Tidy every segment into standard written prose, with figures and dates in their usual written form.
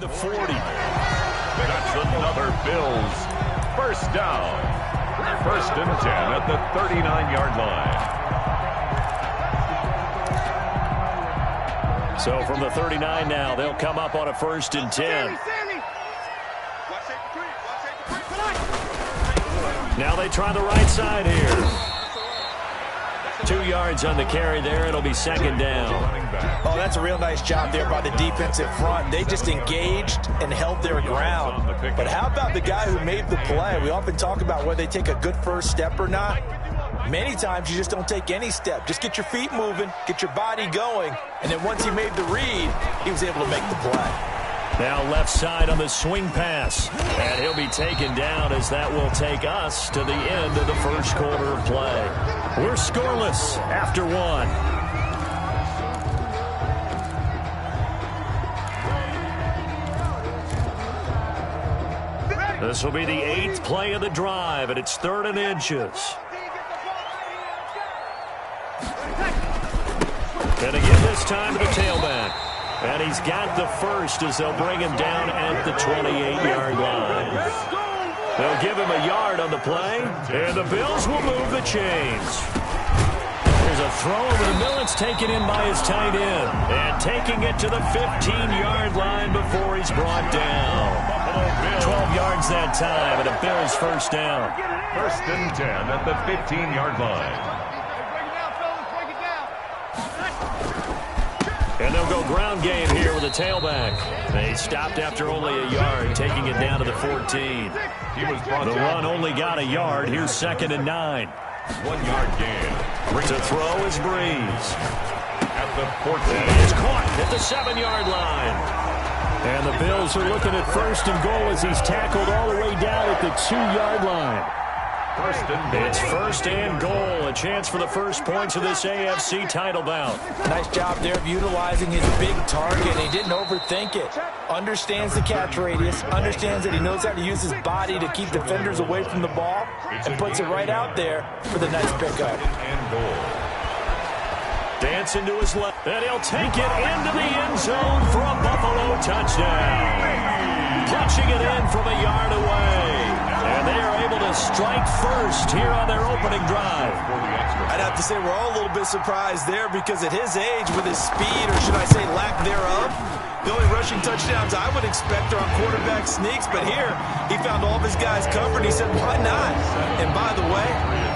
The 40. That's another Bills first down. First and 10 at the 39-yard line. So from the 39 now, they'll come up on a first and 10. Now they try the right side here. 2 yards on the carry there. It'll be second down. Oh, that's a real nice job there by the defensive front. They just engaged and held their ground. But how about the guy who made the play? We often talk about whether they take a good first step or not. Many times you just don't take any step. Just get your feet moving, get your body going, and then once he made the read, he was able to make the play. Now left side on the swing pass. And he'll be taken down as that will take us to the end of the first quarter of play. We're scoreless after one. This will be the 8th play of the drive, and it's 3rd and inches. And again this time to the tailback. And he's got the first as they'll bring him down at the 28-yard line. They'll give him a yard on the play, and the Bills will move the chains. There's a throw over the middle. It's taken in by his tight end. And taking it to the 15-yard line before he's brought down. 12 yards that time, and a Bills first down. First and 10 at the 15-yard line. And they'll go ground game here with a tailback. They stopped after only a yard, taking it down to the 14. The run only got a yard. Here's 2nd and 9. 1-yard gain. To throw is Breeze. At the 14. He's caught at the 7-yard line. And the Bills are looking at first and goal as he's tackled all the way down at the 2-yard line. It's first and goal. A chance for the first points of this AFC title bout. Nice job there of utilizing his big target. He didn't overthink it. Understands the catch radius. Understands that he knows how to use his body to keep defenders away from the ball. And puts it right out there for the nice pickup. Dancing to his left. And he'll take it into the end zone for a Buffalo touchdown. Punching it in from a yard away. And they are able to strike first here on their opening drive. I'd have to say we're all a little bit surprised there because at his age, with his speed, or should I say lack thereof, the only rushing touchdowns I would expect are on quarterback sneaks. But here, he found all of his guys covered. He said, why not? And by the way,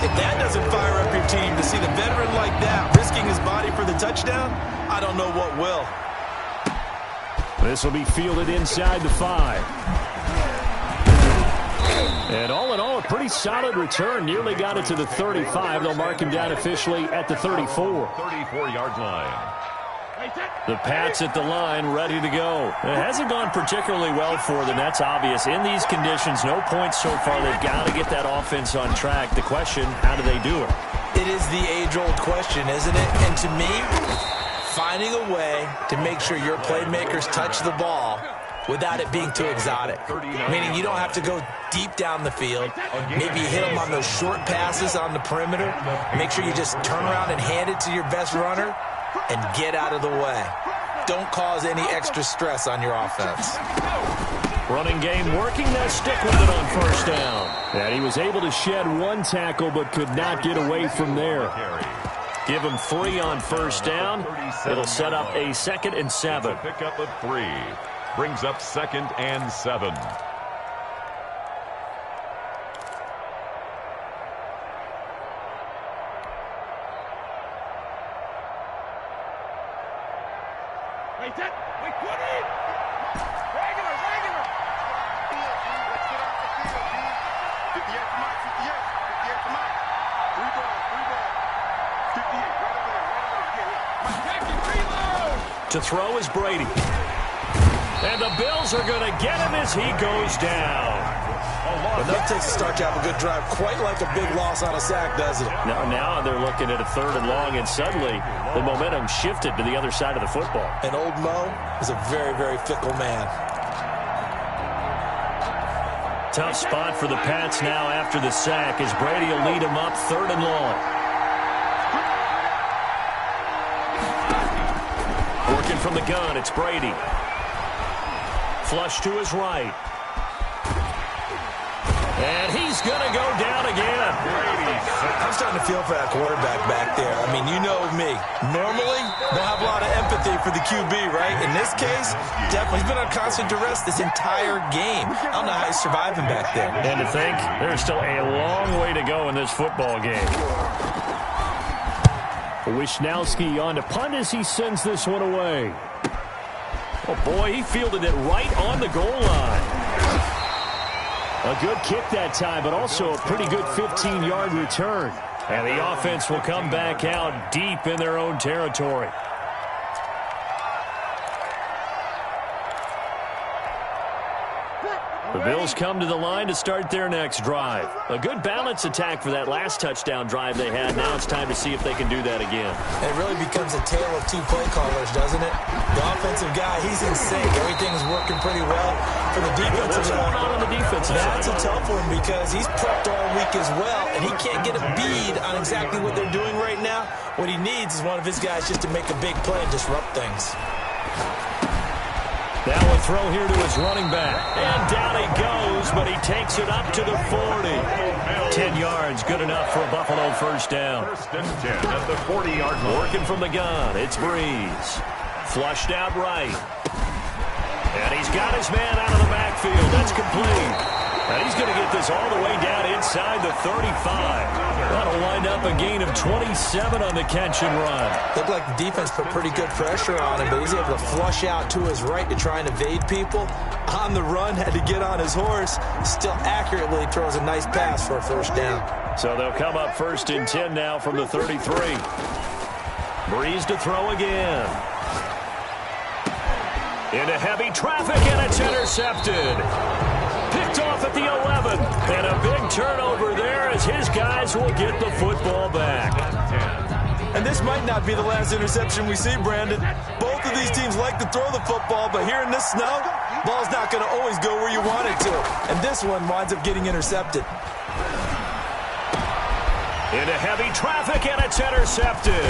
if that doesn't fire up your team to see the veteran like that risking his body for the touchdown, I don't know what will. This will be fielded inside the 5. And all in all, a pretty solid return. Nearly got it to the 35. They'll mark him down officially at the 34. 34-yard line. The Pats at the line, ready to go. It hasn't gone particularly well for them. That's obvious. In these conditions, no points so far. They've got to get that offense on track. The question, how do they do it? It is the age-old question, isn't it? And to me, finding a way to make sure your playmakers touch the ball without it being too exotic. Meaning you don't have to go deep down the field. Maybe you hit them on those short passes on the perimeter. Make sure you just turn around and hand it to your best runner and get out of the way. Don't cause any extra stress on your offense. Running game working. They'll stick with it on first down. And he was able to shed one tackle but could not get away from there. Give him 3 on first down. It'll set up a 2nd and 7. Pickup of 3. Brings up 2nd and 7. To throw is Brady. And the Bills are going to get him as he goes down. Enough takes to start to have a good drive, quite like a big loss on a sack, doesn't it? Now they're looking at a 3rd and long, and suddenly the momentum shifted to the other side of the football. And old Mo is a very, very fickle man. Tough spot for the Pats now after the sack as Brady will lead him up 3rd and long. Working from the gun, it's Brady. Flush to his right. And he's going to go down again. I'm starting to feel for that quarterback back there. I mean, you know me. Normally, don't have a lot of empathy for the QB, right? In this case, definitely he's been on constant duress this entire game. I don't know how he's surviving back there. And to think, there's still a long way to go in this football game. Wisnowski on to punt as he sends this one away. Oh, boy, he fielded it right on the goal line. A good kick that time, but also a pretty good 15-yard return. And the offense will come back out deep in their own territory. The Bills come to the line to start their next drive. A good balance attack for that last touchdown drive they had. Now it's time to see if they can do that again. It really becomes a tale of two play callers, doesn't it? The offensive guy, he's in sync. Everything's working pretty well. For the defensive side, what's going on the defensive side? That's a tough one because he's prepped all week as well, and he can't get a bead on exactly what they're doing right now. What he needs is one of his guys just to make a big play and disrupt things. Now a throw here to his running back. And down he goes, but he takes it up to the 40. 10 yards, good enough for a Buffalo first down. First and 10 at the 40-yard line. Working from the gun, it's Breeze. Flushed out right. And he's got his man out of the backfield. That's complete. And he's going to get this all the way down inside the 35. That'll wind up a gain of 27 on the catch and run. Looked like the defense put pretty good pressure on him, but he's able to flush out to his right to try and evade people. On the run, had to get on his horse. Still accurately throws a nice pass for a first down. So they'll come up first and 10 now from the 33. Breeze to throw again. Into heavy traffic, and it's intercepted. Picked off at the 11. And a big turnover there as his guys will get the football back. And this might not be the last interception we see, Brandon. Both of these teams like to throw the football, but here in this snow, ball's not going to always go where you want it to. And this one winds up getting intercepted. Into heavy traffic, and it's intercepted.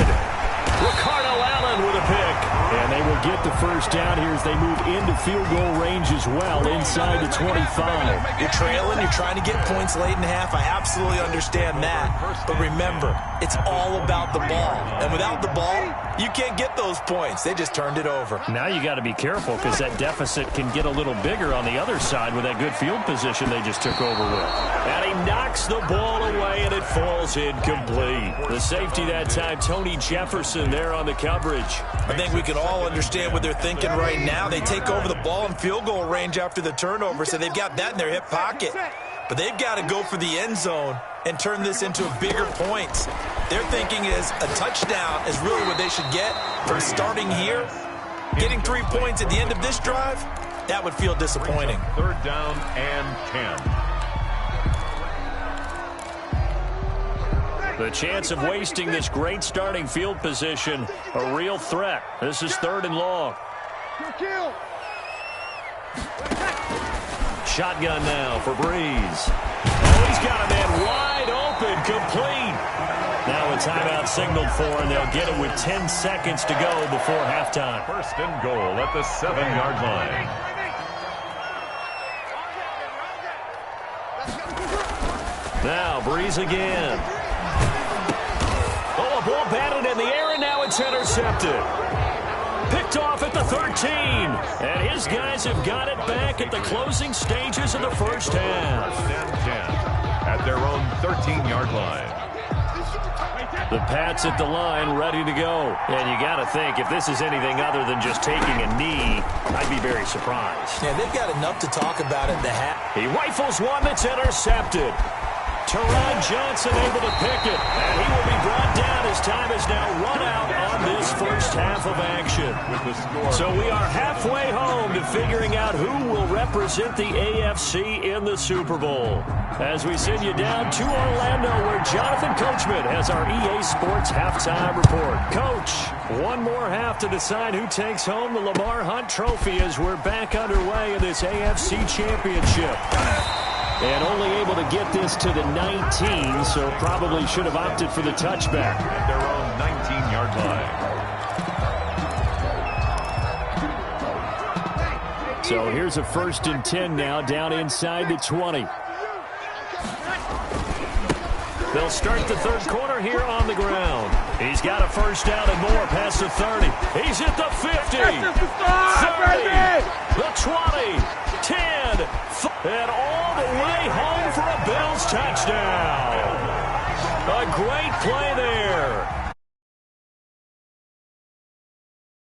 Ricardo Allen with a pick. And they will get the first down here as they move into field goal range as well, inside the 25. You're trailing, you're trying to get points late in half. I absolutely understand that. But remember, it's all about the ball. And without the ball, you can't get those points. They just turned it over. Now you got to be careful because that deficit can get a little bigger on the other side with that good field position they just took over with. And he knocks the ball away, and it falls incomplete. The safety that time, Tony Jefferson, there on the coverage. I think we can all understand what they're thinking right now. They take over the ball in field goal range after the turnover, so they've got that in their hip pocket. But they've got to go for the end zone and turn this into bigger points. Their thinking is a touchdown is really what they should get from starting here. Getting 3 points at the end of this drive, that would feel disappointing. Third down and 10. The chance of wasting this great starting field position, a real threat. This is third and long. Shotgun now for Breeze. Oh, he's got a man wide open, complete. Now a timeout signaled for, and they'll get it with 10 seconds to go before halftime. First and goal at the 7-yard line. Now Breeze again. Oh, a ball batted in the air, and now it's intercepted. Picked off at the 13. And his guys have got it back at the closing stages of the first half. First and 10 at their own 13-yard line. The Pats at the line, ready to go. And you got to think, if this is anything other than just taking a knee, I'd be very surprised. Yeah, they've got enough to talk about at the half. He rifles one that's intercepted. Teron Johnson able to pick it, and he will be brought down as time is now run out on this first half of action. So we are halfway home to figuring out who will represent the AFC in the Super Bowl. As we send you down to Orlando, where Jonathan Coachman has our EA Sports halftime report. Coach, one more half to decide who takes home the Lamar Hunt Trophy as we're back underway in this AFC Championship. And only able to get this to the 19, so probably should have opted for the touchback. At their own 19-yard line. So here's a 1st and 10 now, down inside the 20. They'll start the third quarter here on the ground. He's got a 1st down and more past the 30. He's at the 50, 30, the 20, 10, and